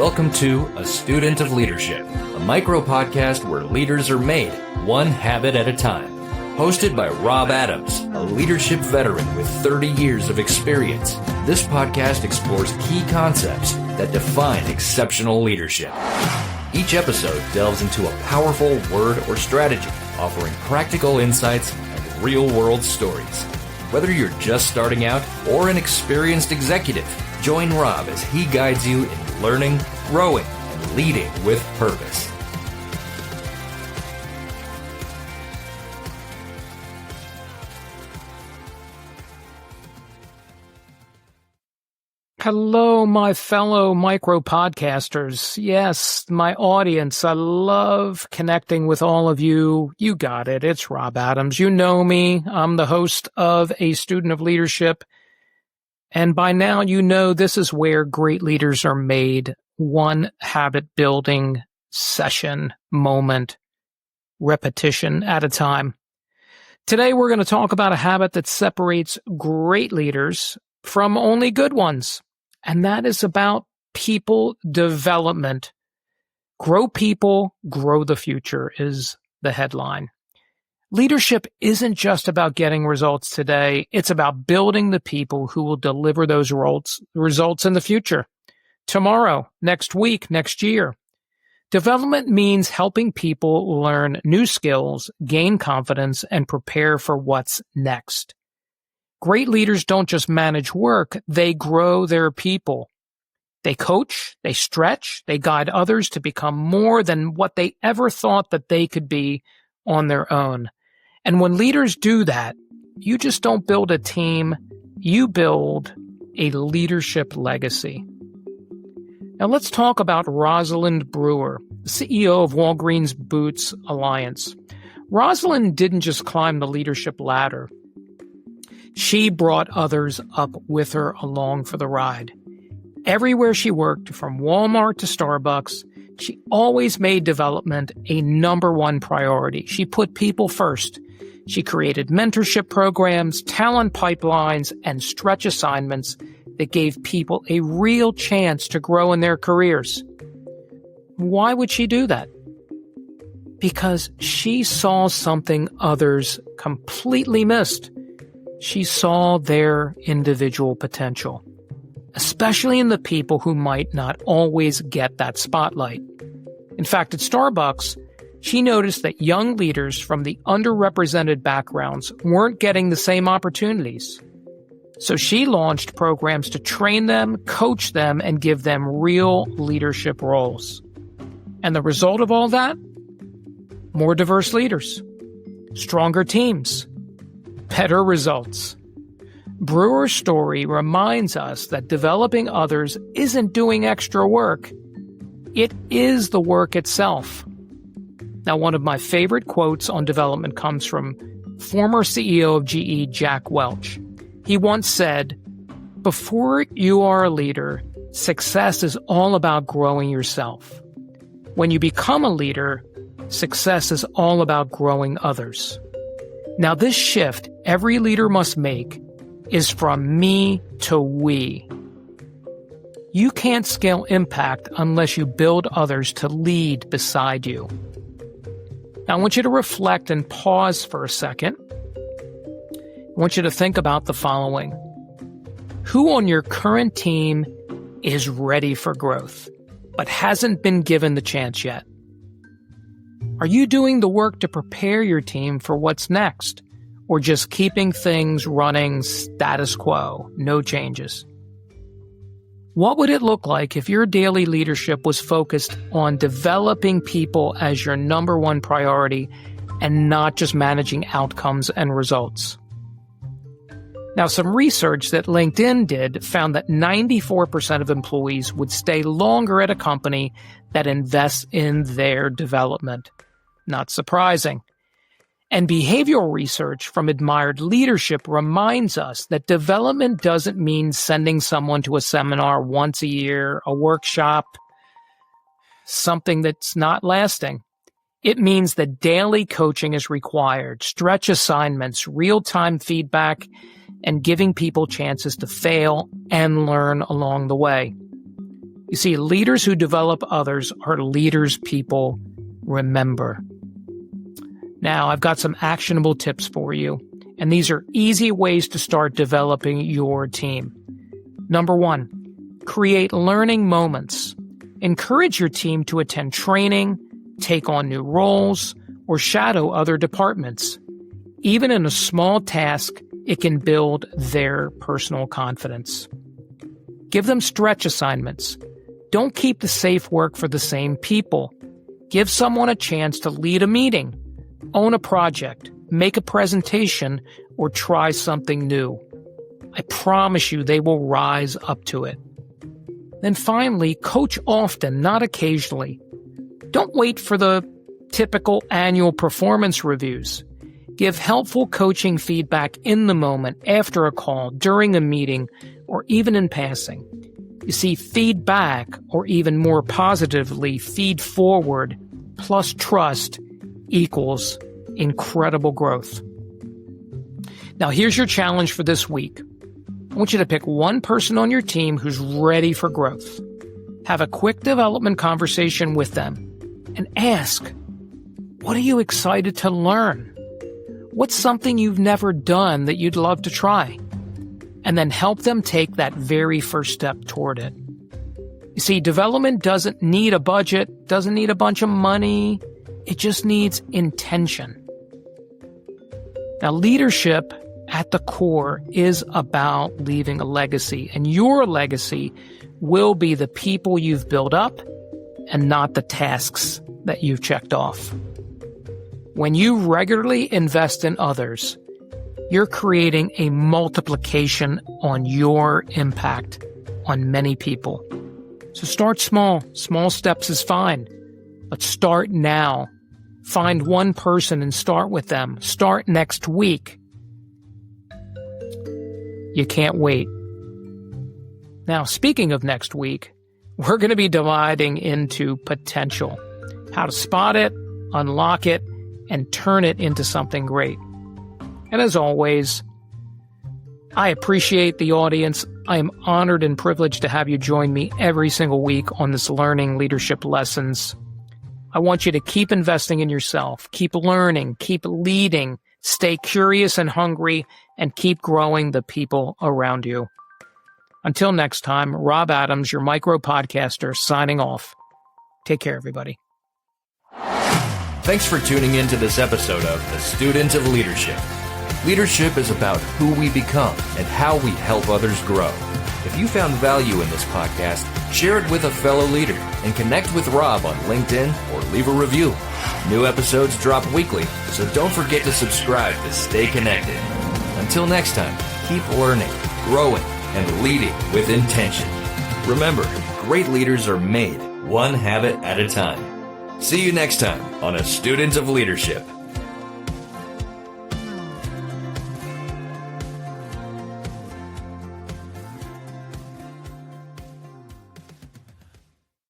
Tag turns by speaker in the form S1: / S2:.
S1: Welcome to A Student of Leadership, a micro-podcast where leaders are made one habit at a time. Hosted by Rob Adams, a leadership veteran with 30 years of experience, this podcast explores key concepts that define exceptional leadership. Each episode delves into a powerful word or strategy, offering practical insights and real-world stories. Whether you're just starting out or an experienced executive, join Rob as he guides you in learning, growing, and leading with purpose.
S2: Hello, my fellow micro-podcasters. Yes, my audience. I love connecting with all of you. You got it. It's Rob Adams. You know me. I'm the host of A Student of Leadership. And by now, you know this is where great leaders are made one habit-building session, moment, repetition at a time. Today, we're going to talk about a habit that separates great leaders from only good ones. And that is about people development. Grow people, grow the future is the headline. Leadership isn't just about getting results today. It's about building the people who will deliver those results in the future. Tomorrow, next week, next year. Development means helping people learn new skills, gain confidence, and prepare for what's next. Great leaders don't just manage work, they grow their people. They coach, they stretch, they guide others to become more than what they ever thought that they could be on their own. And when leaders do that, you just don't build a team, you build a leadership legacy. Now let's talk about Rosalind Brewer, CEO of Walgreens Boots Alliance. Rosalind didn't just climb the leadership ladder. She brought others up with her along for the ride. Everywhere she worked, from Walmart to Starbucks, she always made development a number one priority. She put people first. She created mentorship programs, talent pipelines, and stretch assignments that gave people a real chance to grow in their careers. Why would she do that? Because she saw something others completely missed. She saw their individual potential, especially in the people who might not always get that spotlight. In fact, at Starbucks, she noticed that young leaders from the underrepresented backgrounds weren't getting the same opportunities. So she launched programs to train them, coach them, and give them real leadership roles. And the result of all that? More diverse leaders, stronger teams, better results. Brewer's story reminds us that developing others isn't doing extra work. It is the work itself. Now, one of my favorite quotes on development comes from former CEO of GE, Jack Welch. He once said, "Before you are a leader, success is all about growing yourself. When you become a leader, success is all about growing others." Now, this shift every leader must make is from me to we. You can't scale impact unless you build others to lead beside you. Now, I want you to reflect and pause for a second. I want you to think about the following. Who on your current team is ready for growth, but hasn't been given the chance yet? Are you doing the work to prepare your team for what's next, or just keeping things running status quo, no changes? What would it look like if your daily leadership was focused on developing people as your number one priority and not just managing outcomes and results? Now, some research that LinkedIn did found that 94% of employees would stay longer at a company that invests in their development. Not surprising. And behavioral research from Admired Leadership reminds us that development doesn't mean sending someone to a seminar once a year, a workshop, something that's not lasting. It means that daily coaching is required, stretch assignments, real-time feedback, and giving people chances to fail and learn along the way. You see, leaders who develop others are leaders people remember. Now, I've got some actionable tips for you, and these are easy ways to start developing your team. Number 1, create learning moments. Encourage your team to attend training, take on new roles, or shadow other departments. Even in a small task, it can build their personal confidence. Give them stretch assignments. Don't keep the safe work for the same people. Give someone a chance to lead a meeting, own a project, make a presentation, or try something new. I promise you they will rise up to it. Then finally, coach often, not occasionally. Don't wait for the typical annual performance reviews. Give helpful coaching feedback in the moment, after a call, during a meeting, or even in passing. You see, feedback, or even more positively, feed forward plus trust equals incredible growth. Now, here's your challenge for this week. I want you to pick one person on your team who's ready for growth. Have a quick development conversation with them and ask, what are you excited to learn? What's something you've never done that you'd love to try? And then help them take that very first step toward it. You see, development doesn't need a budget, doesn't need a bunch of money. It just needs intention. Now, leadership at the core is about leaving a legacy, and your legacy will be the people you've built up and not the tasks that you've checked off. When you regularly invest in others, you're creating a multiplication on your impact on many people. So start small. Small steps is fine, but start now. Find one person and start with them. Start next week. You can't wait. Now, speaking of next week, we're going to be dividing into potential. How to spot it, unlock it, and turn it into something great. And as always, I appreciate the audience. I am honored and privileged to have you join me every single week on this Learning Leadership Lessons. I want you to keep investing in yourself, keep learning, keep leading, stay curious and hungry, and keep growing the people around you. Until next time, Rob Adams, your micro podcaster, signing off. Take care, everybody.
S1: Thanks for tuning in to this episode of The Student of Leadership. Leadership is about who we become and how we help others grow. If you found value in this podcast, share it with a fellow leader and connect with Rob on LinkedIn or leave a review. New episodes drop weekly, so don't forget to subscribe to stay connected. Until next time, keep learning, growing, and leading with intention. Remember, great leaders are made one habit at a time. See you next time on A Student of Leadership.